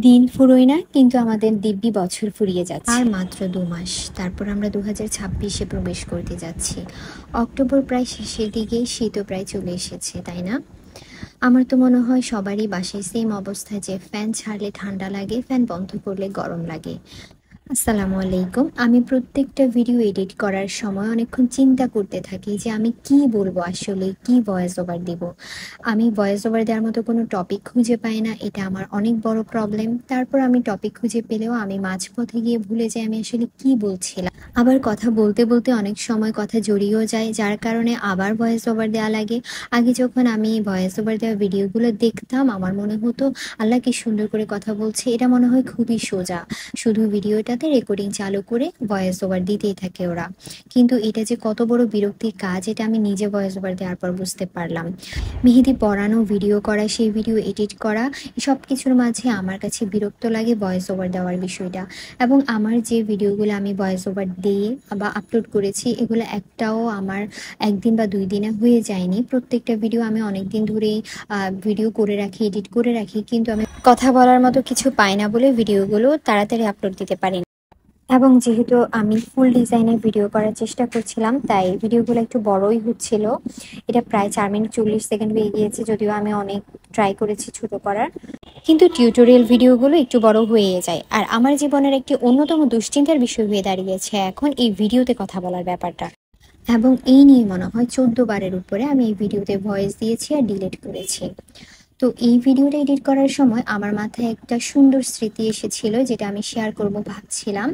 দিন ফুরোয় না, কিন্তু আমাদের দিব্যি বছর ফুরিয়ে যাচ্ছে। আর মাত্র 2 মাস, তারপর আমরা 2026-এ প্রবেশ করতে যাচ্ছি। অক্টোবর প্রায় শেষের দিকে, শীতও প্রায় চলে এসেছে, তাই না? আমার তো মনে হয় সবারই বাসায় সেম অবস্থা, যে ফ্যান ছাড়লে ঠান্ডা লাগে, ফ্যান বন্ধ করলে গরম লাগে। আসসালামু আলাইকুম। আমি প্রত্যেকটা ভিডিও এডিট করার সময় অনেকক্ষণ চিন্তা করতে থাকি যে আমি কি বলবো, আসলে কি ভয়েস ওভার দিব। আমি ভয়েস ওভার দেওয়ার মতো কোনো টপিক খুঁজে পাই না, এটা আমার অনেক বড় প্রবলেম। তারপর আমি টপিক খুঁজে পেলেও আমি মাঝপথে গিয়ে ভুলে যাই আমি আসলে কি বলছিলাম। আবার কথা বলতে বলতে অনেক সময় কথা জড়িয়েও যায়, যার কারণে আবার ভয়েস ওভার দেওয়া লাগে। আগে যখন আমি ভয়েস ওভার দেওয়া ভিডিওগুলো দেখতাম, আমার মনে হতো আল্লাহ কি সুন্দর করে কথা বলছে, এটা মনে হয় খুবই সোজা, শুধু ভিডিওটাতে রেকর্ডিং চালু করে ভয়েস ওভার দিতেই থাকে ওরা। কিন্তু এটা যে কত বড় বিরক্তির কাজ, এটা আমি নিজে ভয়েস ওভার দেওয়ার পর বুঝতে পারলাম। মেহেদি পড়ানো, ভিডিও করা, সেই ভিডিও এডিট করা, সব কিছুর মাঝে আমার কাছে বিরক্ত লাগে ভয়েস ওভার দেওয়ার বিষয়টা। এবং আমার যে ভিডিওগুলো আমি ভয়েস ওভার দিয়ে বা আপলোড করেছি, এগুলো একটাও আমার একদিন বা 2 দিনে হয়ে যায়নি। প্রত্যেকটা ভিডিও আমি অনেক দিন ধরেই ভিডিও করে রাখি, এডিট করে রাখি, কিন্তু আমি কথা বলার মতো কিছু পাই না বলে ভিডিওগুলো তাড়াতাড়ি আপলোড দিতে পারি না। এবং যেহেতু আমি ফুল ডিজাইনের ভিডিও করার চেষ্টা করছিলাম, তাই ভিডিওগুলো একটু বড়ই হচ্ছিল। এটা প্রায় 4 মিনিট 40 সেকেন্ড হয়ে গিয়েছে, যদিও আমি অনেক ট্রাই করেছি ছোট করার, কিন্তু টিউটোরিয়াল ভিডিওগুলো একটু বড় হয়ে যায়। আর আমার জীবনের একটি অন্যতম দুশ্চিন্তার বিষয় হয়ে দাঁড়িয়েছে এখন এই ভিডিওতে কথা বলার ব্যাপারটা। এবং এই নিয়ে মনে হয় 14 বারের উপরে আমি এই ভিডিওতে ভয়েস দিয়েছি আর ডিলিট করেছি। তো এই ভিডিওটা এডিট করার সময় আমার মাথায় একটা সুন্দর স্মৃতি এসেছিল, যেটা আমি শেয়ার করব ভাবছিলাম।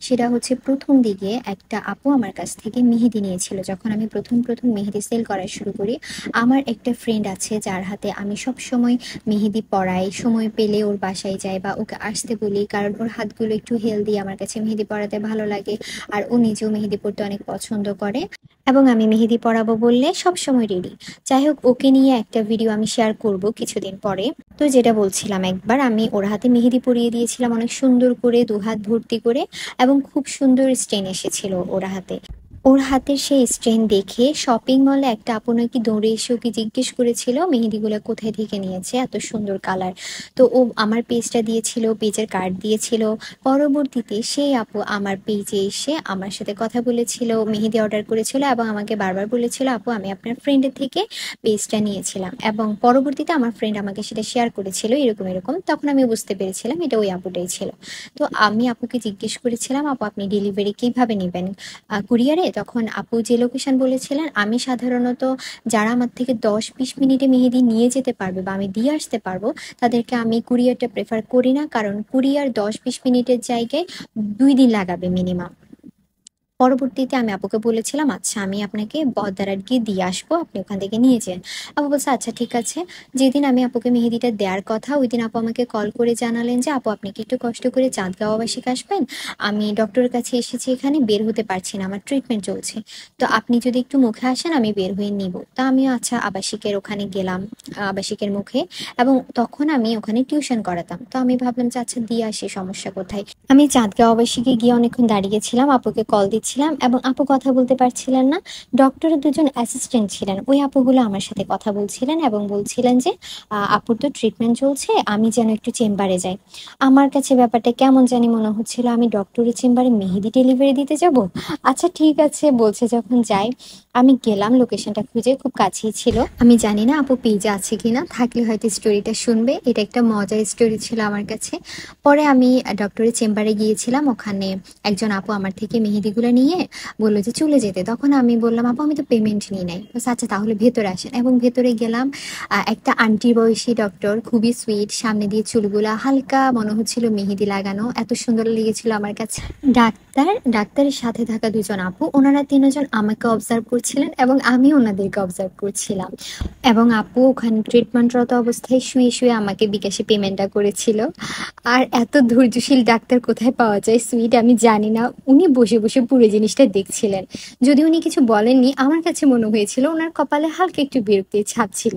সেটা হচ্ছে, প্রথম দিকে একটা আপু আমার কাছ থেকে মেহেদি নিয়েছিল যখন আমি প্রথম প্রথম মেহেদি সেল করা শুরু করি। আমার একটা ফ্রেন্ড আছে যার হাতে আমি সব সময় মেহেদি পরাই, সময় পেলে ওর বাসায় যাই বা ওকে আসতে বলি, কারণ ওর হাতগুলো একটু হেলদি, আমার কাছে মেহেদি পরাতে ভালো লাগে। আর ও নিজেও মেহেদি পরতে অনেক পছন্দ করে, এবং আমি মেহেদি পরাবো বললে সব সময় রেডি। যাই হোক, ওকে নিয়ে একটা ভিডিও আমি শেয়ার করব কিছুদিন পরে। তো যেটা বলছিলাম, একবার আমি ওর হাতে মেহেদি পরিয়ে দিয়েছিলাম অনেক সুন্দর করে, 2 হাত ভর্তি করে, এবং খুব সুন্দর স্টেন এসেছিল ওর হাতে। ওর হাতের সেই স্ট্রেন দেখে শপিং মলে একটা আপু নাকি দৌড়ে এসে ওকে জিজ্ঞেস করেছিল মেহেদিগুলো কোথায় থেকে নিয়েছে, এত সুন্দর কালার। তো ও আমার পেজটা দিয়েছিল, পেজের কার্ড দিয়েছিল। পরবর্তীতে সেই আপু আমার পেজে এসে আমার সাথে কথা বলেছিল, মেহেদি অর্ডার করেছিল, এবং আমাকে বারবার বলেছিল আপু আমি আপনার ফ্রেন্ডের থেকে পেজটা নিয়েছিলাম। এবং পরবর্তীতে আমার ফ্রেন্ড আমাকে সেটা শেয়ার করেছিল এরকম এরকম, তখন আমি বুঝতে পেরেছিলাম এটা ওই আপুটাই ছিল। তো আমি আপুকে জিজ্ঞেস করেছিলাম আপু আপনি ডেলিভারি কিভাবে নেবেন, কুরিয়ারে? তখন আপু যে লোকেশন বলেছিলেন, আমি সাধারণত যারা আমার থেকে 10-20 মিনিটে মেহেদি নিয়ে যেতে পারবে বা আমি দিয়ে আসতে পারবো, তাদেরকে আমি কুরিয়ারটা প্রেফার করি না, কারণ কুরিয়ার 10-20 মিনিটের জায়গায় 2 দিন লাগাবে মিনিমাম। পরবর্তীতে আমি আপুকে বলেছিলাম আচ্ছা আমি আপনাকে বহদ্দারাট গিয়ে দিয়ে আসবো, আপনি ওখান থেকে নিয়ে যান। আপু বলছে আচ্ছা ঠিক আছে। যেদিন আমি আপুকে মেহেদিটা দেওয়ার কথা, ওই দিন আপু আমাকে কল করে জানালেন যে আপু আপনি কি একটু কষ্ট করে চাঁদগাঁও আবাসিক আসবেন, আমি ডক্টরের কাছে এসেছি, এখানে বের হতে পারছি না, আমার ট্রিটমেন্ট চলছে, তো আপনি যদি একটু মুখে আসেন আমি বের হয়ে নিব। তা আমিও আচ্ছা আবাসিকের ওখানে গেলাম, আবাসিকের মুখে। এবং তখন আমি ওখানে টিউশন করাতাম, তো আমি ভাবলাম যে আচ্ছা দিয়ে আসি, সমস্যা কোথায়। আমি চাঁদগাঁও আবাসিকে গিয়ে অনেকক্ষণ দাঁড়িয়েছিলাম, আপুকে কল দিচ্ছিলাম, এবং আপু কথা বলতে পারছিলেন না। ডক্টরের 2জন অ্যাসিস্ট্যান্ট ছিলেন, ওই আপুগুলো আমার সাথে কথা বলছিলেন এবং বলছিলেন যে আপুর তো ট্রিটমেন্ট চলছে, আমি যেন একটু চেম্বারে যাই। আমার কাছে ব্যাপারটা কেমন জানি মনে হচ্ছিল, আমি ডক্টরের চেম্বারে মেহেদি ডেলিভারি দিতে যাব। আচ্ছা ঠিক আছে বলছে যখন যাই। আমি গেলাম, লোকেশনটা খুঁজে, খুব কাছেই ছিল। আমি জানি না আপু পেজে আছে কিনা, থাকলে হয়তো স্টোরিটা শুনবে, এটা একটা মজার স্টোরি ছিল আমার কাছে। পরে আমি ডক্টরের চেম্বারে গিয়েছিলাম, ওখানে একজন আপু আমার থেকে মেহেদিগুলো নিয়ে বললো যে চলে যেতে। তখন আমি বললাম আপু আমি তো পেমেন্ট নিই নাই। আচ্ছা তাহলে ভেতরে আসেন, এবং ভেতরে গেলাম। একটা আন্টি বয়সী ডক্টর, খুবই সুইট, সামনে দিয়ে চুলগুলা হালকা মনে হচ্ছিল মেহেদি লাগানো, এত সুন্দর লেগেছিল আমার কাছে। ডাক্তারের সাথে থাকা 2জন আপু, ওনারা 3জন আমাকে অবজার্ভ করছিলেন এবং আমি ওনাদেরকে অবজার্ভ করছিলাম। এবং আপু ওখানে ট্রিটমেন্টরত অবস্থায় শুয়ে শুয়ে আমাকে বিকাশে পেমেন্টটা করেছিল। আর এত ধৈর্যশীল ডাক্তার কোথায় পাওয়া যায়, সুইট, আমি জানি না। উনি বসে বসে পুরো জিনিসটা দেখছিলেন, যদি উনি কিছু বলেননি, আমার কাছে মনে হয়েছিল ওনার কপালে হালকা একটু বিরক্তির ছাপ ছিল।